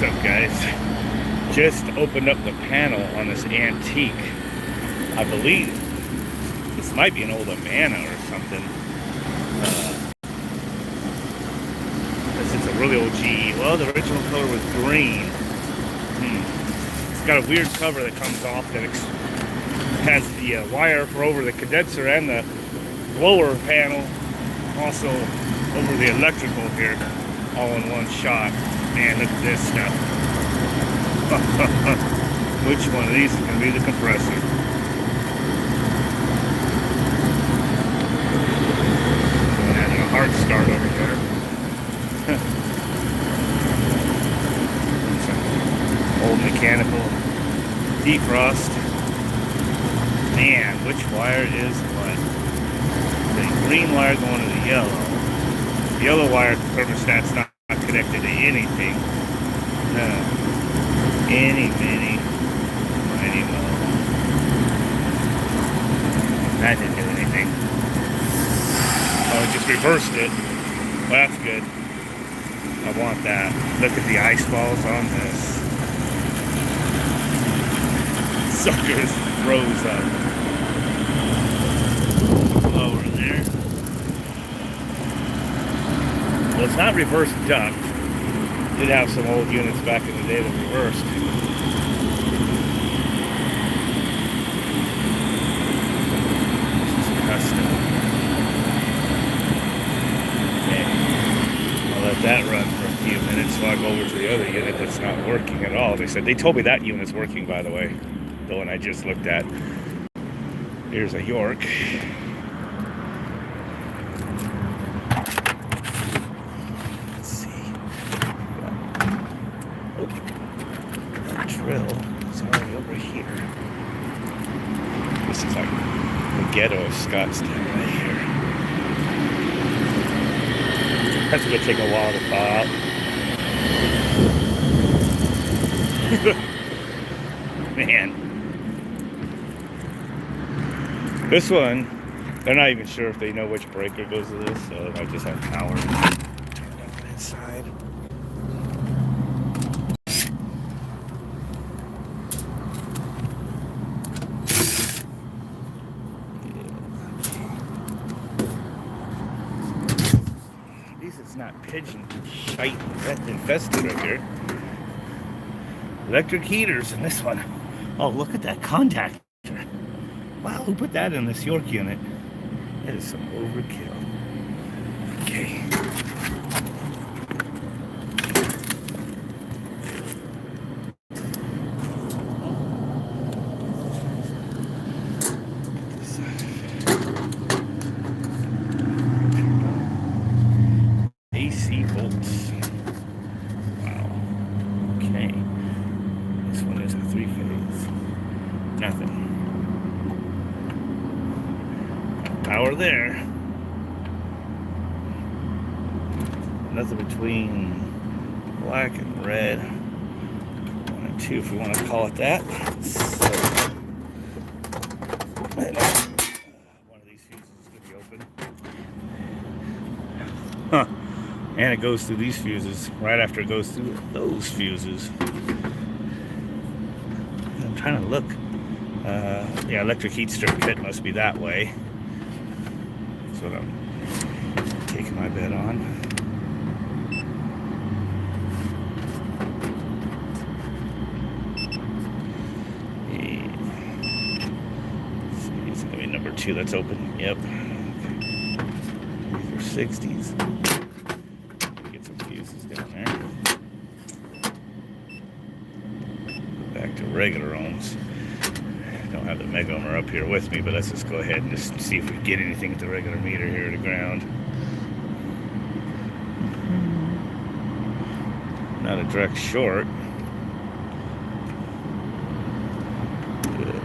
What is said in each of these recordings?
up, guys? Just opened up the panel on this antique. I believe this might be an old Amana or something. This is a really old GE. Well, the original color was green. It's got a weird cover that comes off that has the wire for over the condenser and the blower panel, also over the electrical here, all in one shot. Man, look at this stuff. Which one of these is going to be the compressor? Having a hard start over here. Some old mechanical defrost. Man, which wire is what? The green wire going to the yellow. The yellow wire, the thermostat's not connected to anything. Any, mini, mighty mo. That didn't do anything. Oh, it just reversed it. Well, that's good. I want that. Look at the ice balls on this. Suckers froze up. Over there. Well, it's not reverse duct. Did have some old units back in the day that reversed. This is custom. Okay. I'll let that run for a few minutes while I go over to the other unit that's not working at all. They told me that unit's working, by the way. The one I just looked at. Here's a York. Drill is already over here. This is like the ghetto of Scottsdale right here. That's going to take a while to thaw out. Man. This one, they're not even sure if they know which breaker goes to this, so I just have power turned up inside. It's not pigeon shite infested right here. Electric heaters in this one. Oh, look at that contactor. Wow, who put that in this York unit? That is some overkill. Okay. AC volts. Wow. Okay. This one is a 3-phase. Nothing. Power there. Nothing between black and red. 1 and 2, if we want to call it that. So, one of these fuses is going to be open. Huh. And it goes through these fuses right after it goes through those fuses. I'm trying to look. Yeah, electric heat strip pit must be that way. That's what I'm taking my bet on. Yeah. See, it's going to be number 2 that's open. Yep. These are 60s. Back to regular ohms. Don't have the mega ohmer up here with me, but let's just go ahead and just see if we get anything at the regular meter here at the ground. Not a direct short. Good.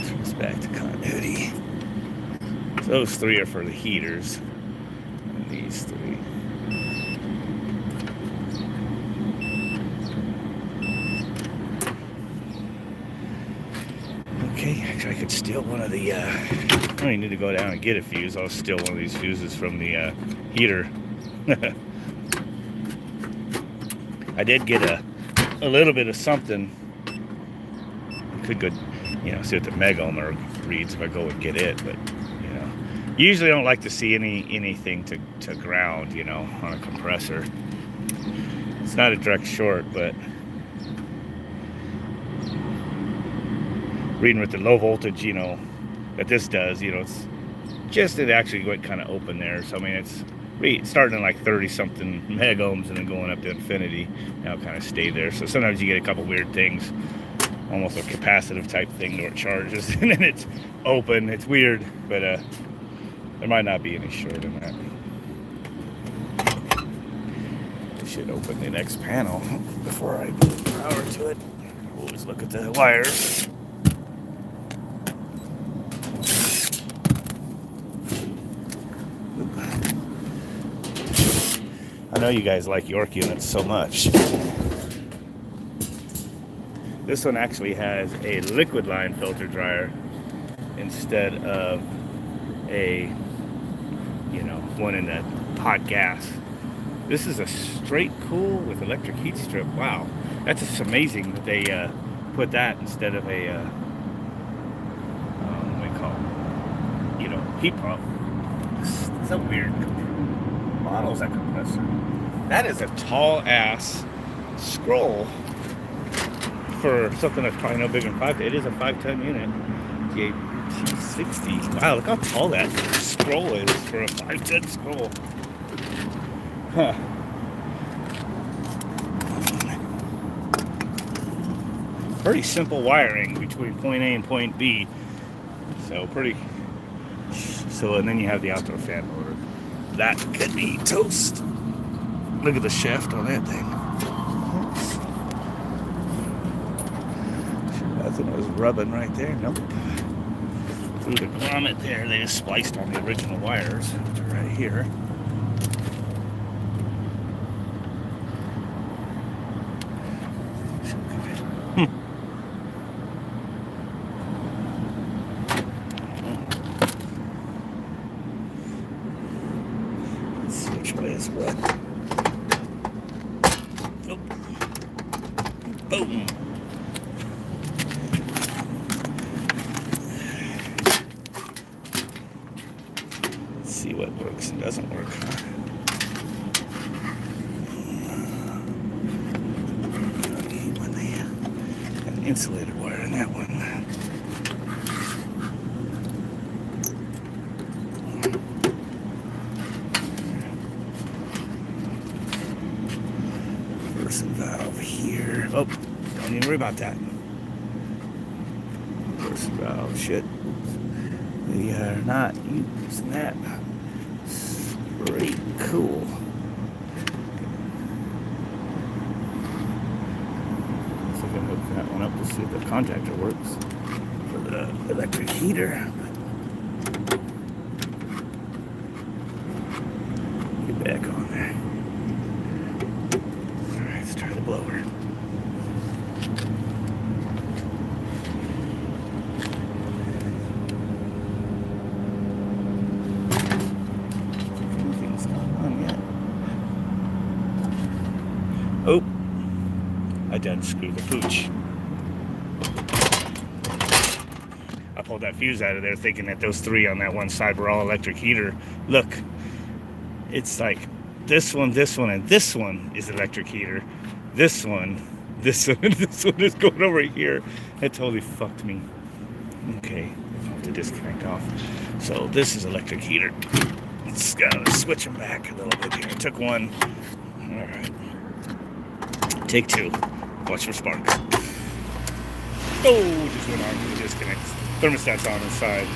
Turns back to continuity. Those 3 are for the heaters, and these 3. Okay, actually I could steal one of the, I don't even need to go down and get a fuse. I'll steal one of these fuses from the heater. I did get a little bit of something. Could go, see what the meg ohmer reads if I go and get it, but usually I don't like to see anything to ground, on a compressor. It's not a direct short, but reading with the low voltage, that this does, it's just, it actually went kind of open there. So I mean, it's starting at like 30 something meg ohms and then going up to infinity. Now it kind of stayed there. So sometimes you get a couple weird things, almost a capacitive type thing where it charges and then it's open. It's weird, but there might not be any short in that. I should open the next panel before I put power to it. Always look at the wires. I know you guys like York units so much. This one actually has a liquid line filter dryer instead of a, one in the hot gas. This is a straight cool with electric heat strip. Wow, that's just amazing that they put that instead of a, what do we call it? Heat pump. It's a weird model, is that compressor. That is a tall ass scroll for something that's probably no bigger than 5. It is a 5-ton unit. The 60. Wow, look how tall that scroll is for a 5-ton scroll. Huh. Pretty simple wiring between point A and point B. So and then you have the outdoor fan motor. That could be toast. Look at the shaft on that thing. Nothing was rubbing right there. Nope. Through the grommet there, they just spliced on the original wires, which are right here. Let's see which way is what. Oh. Boom. See what works and doesn't work. When they have an insulated wire in that one. First valve here. Oh, don't even worry about that. First valve, shit. We are not using that. Very cool. So I can hook that one up to see if the contactor works for the electric heater. Get back on there. Alright, let's try the blower. Oh, I done screwed the pooch. I pulled that fuse out of there thinking that those 3 on that one side were all electric heater. Look, it's like this one, and this one is electric heater. This one, and this one is going over here. It totally fucked me. Okay, I'll have to disconnect off. So this is electric heater. It's gotta switch them back a little bit here. I took one. All right. Take 2. Watch for sparks. Oh, just went on to the disconnect. Thermostat's on inside.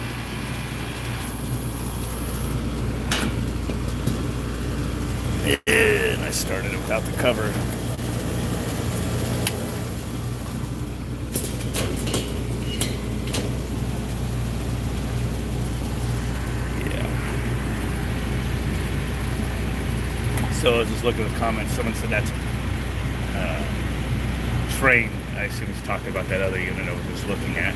And I started it without the cover. Yeah. So I was just looking at the comments. Someone said that's frame. I assume he's talking about that other unit I was just looking at.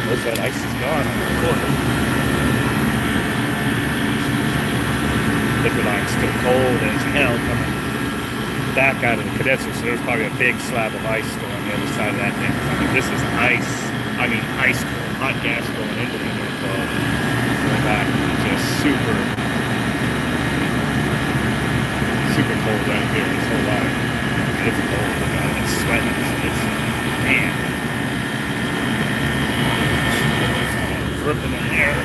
most of that ice is gone on the corner. Liquid line's still cold as hell coming back out of the condenser, so there's probably a big slab of ice going on the other side of that thing. I mean, this is ice. I mean, ice cold, hot gas going into the unit, going back, just super cold right here. This whole line, it's cold. Look at it, it's sweating. It's man, dripping in there.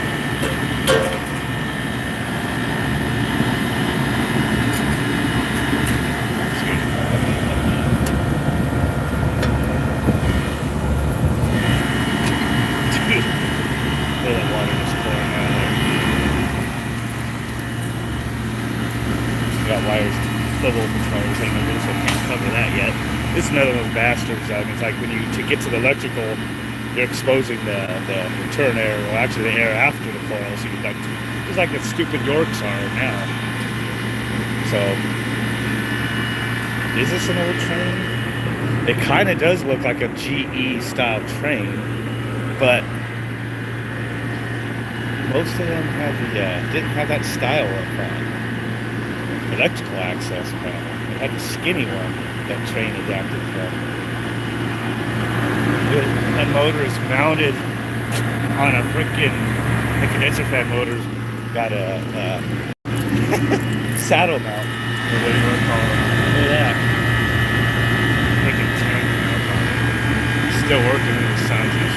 Got wires, level controls, hanging over, so I can't cover that yet. This is another one of those bastards. I mean, it's like when to get to the electrical, you're exposing the return air, or actually the air after the coil, so you've got, it's like the stupid Yorks are now. So, is this an old train? It kind of does look like a GE style train, but most of them had didn't have that style of electrical access panel. It had the skinny one that train adapted from. That motor is mounted on a freaking, the condenser fan motor's got a saddle mount, or what do you want to call it? Look at that. Freaking tank mount on it. Still working in the sizes.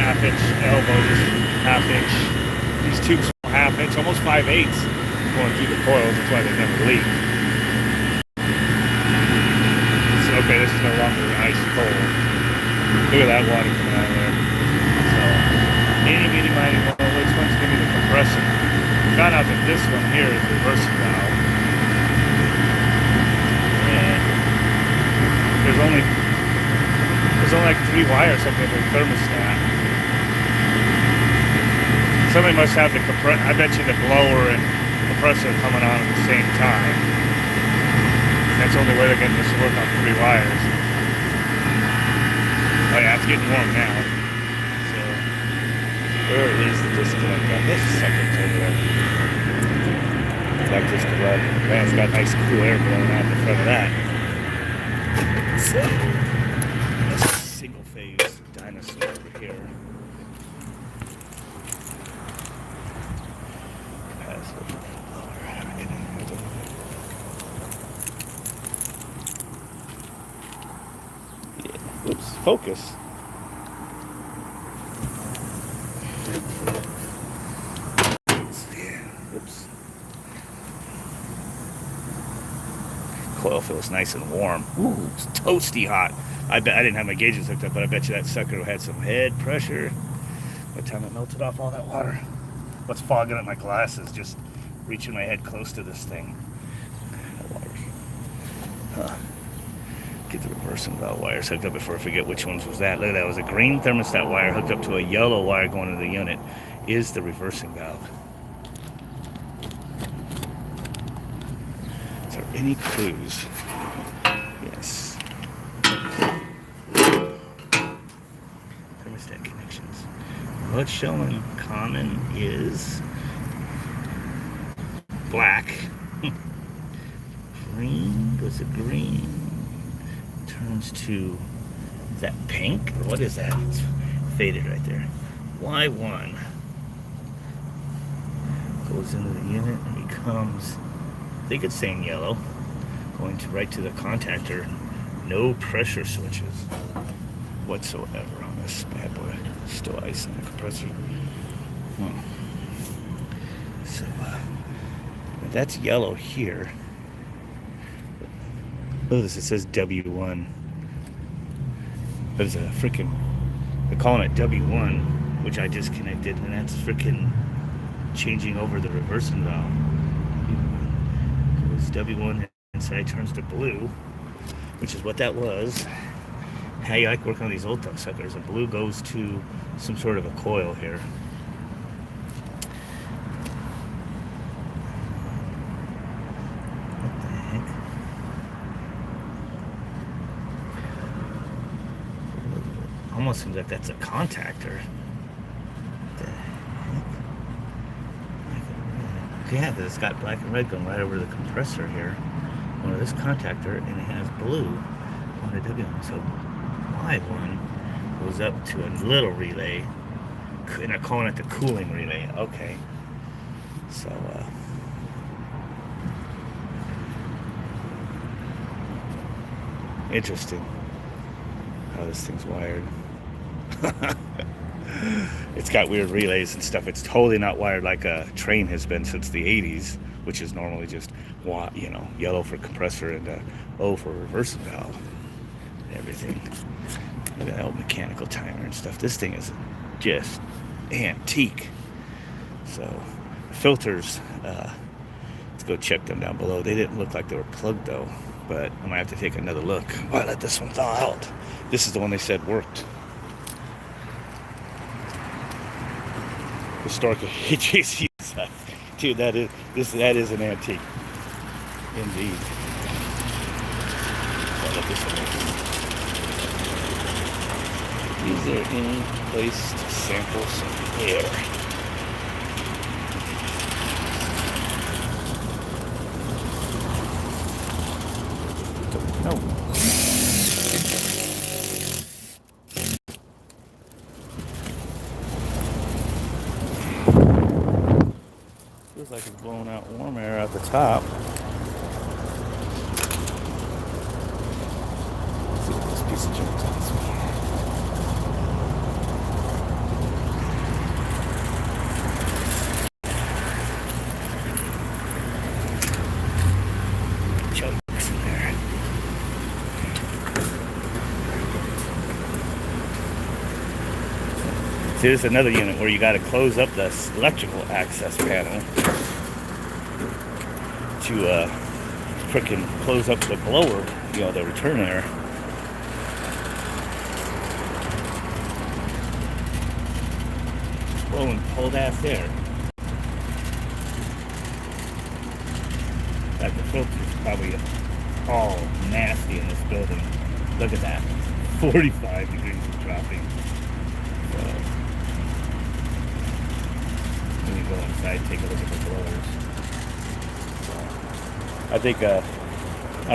Half-inch elbows, half-inch. These tubes are half-inch, almost 5/8 going through the coils. That's why they never leak. So, okay, this is no longer ice cold. Look at that water coming out of there. So, meeny, miny, moe, which one's going to be the compressor? We found out that this one here is the reversing valve. And there's only like 3 wires up there for the thermostat. Somebody must have the compressor. I bet you the blower and compressor coming on at the same time. That's the only way they're getting this to work on 3 wires. Oh yeah, it's getting warm now. So, where is the disconnect on this second over there? Like this to run. Man, it's got nice cool air blowing out in front of that. Single phase dinosaur over here. Oops, focus. Oops. Coil feels nice and warm. Ooh, it's toasty hot. I bet I didn't have my gauges hooked up, but I bet you that sucker had some head pressure by the time it melted off all that water. What's fogging up my glasses? Just reaching my head close to this thing. Huh. Get the reversing valve wires hooked up before I forget which ones was that. Look at that. It was a green thermostat wire hooked up to a yellow wire going into the unit. Is the reversing valve. Is there any clues? Yes. Thermostat connections. What's showing common is black. Green. Goes to green. Turns to that pink, or what is that? It's faded right there. Y1 goes into the unit and becomes, I think it's saying yellow, going to right to the contactor. No pressure switches whatsoever on this bad boy. Still ice in the compressor. So that's yellow here. Look at this, it says W1. There's a freaking, they're calling it W1, which I disconnected, and that's freaking changing over the reversing valve. Because W1 inside turns to blue, which is what that was. How you like working on these old suckers. And blue goes to some sort of a coil here. almost seems like that's a contactor. What the heck? Yeah, because it's got black and red going right over the compressor here. One of this contactor, and it has blue on the W. So my one goes up to a little relay, and I'm calling it the cooling relay. Okay. So, interesting how this thing's wired. It's got weird relays and stuff. It's totally not wired like a train has been since the 80s, which is normally just, you know, yellow for compressor and O for reverse valve and everything. Look at that old mechanical timer and stuff. This thing is just antique. So filters, let's go check them down below. They didn't look like they were plugged though, but I might have to take another look. Oh, I let this one thaw out. This is the one they said worked. Historical HVAC. Dude, that is an antique. Indeed. I'll let this one work. Is there any place to sample some air? No. Feels like it's blowing out warm air at the top. Let's see what this piece of junk tells me. See, this is another unit where you got to close up the electrical access panel to frickin' close up the blower, you know, the return air. It's blowing cold ass air. That the filter's probably all nasty in this building. Look at that. 45 degrees of dropping. Go inside, take a look at the blowers. I think I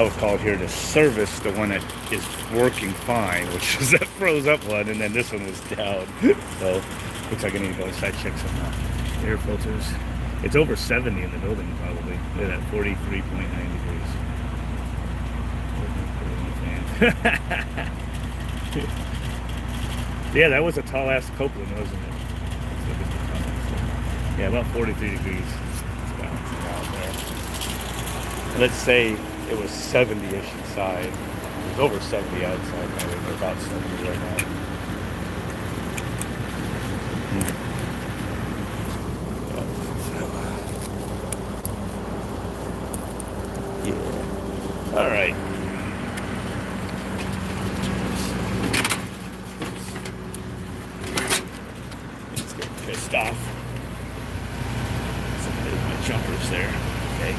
was called here to service the one that is working fine, which is that froze up one, and then this one was down. So looks like I need to go inside, check some air filters. It's over 70 in the building probably. Look at that, 43.9 degrees. Yeah, that was a tall ass Copeland, wasn't it? Yeah, about 43 degrees. It's bouncing out there. Let's say it was 70-ish inside. It was over 70 outside. We're about 70 right now. Yeah. All right. Let's get pissed off. Jumpers there. Okay. I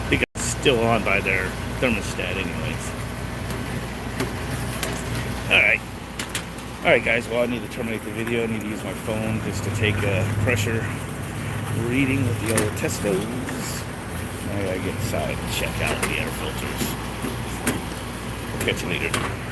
think it's still on by their thermostat anyways. Alright guys, well I need to terminate the video. I need to use my phone just to take a pressure reading with the old testos. I gotta get inside and check out the air filters. Catch you later.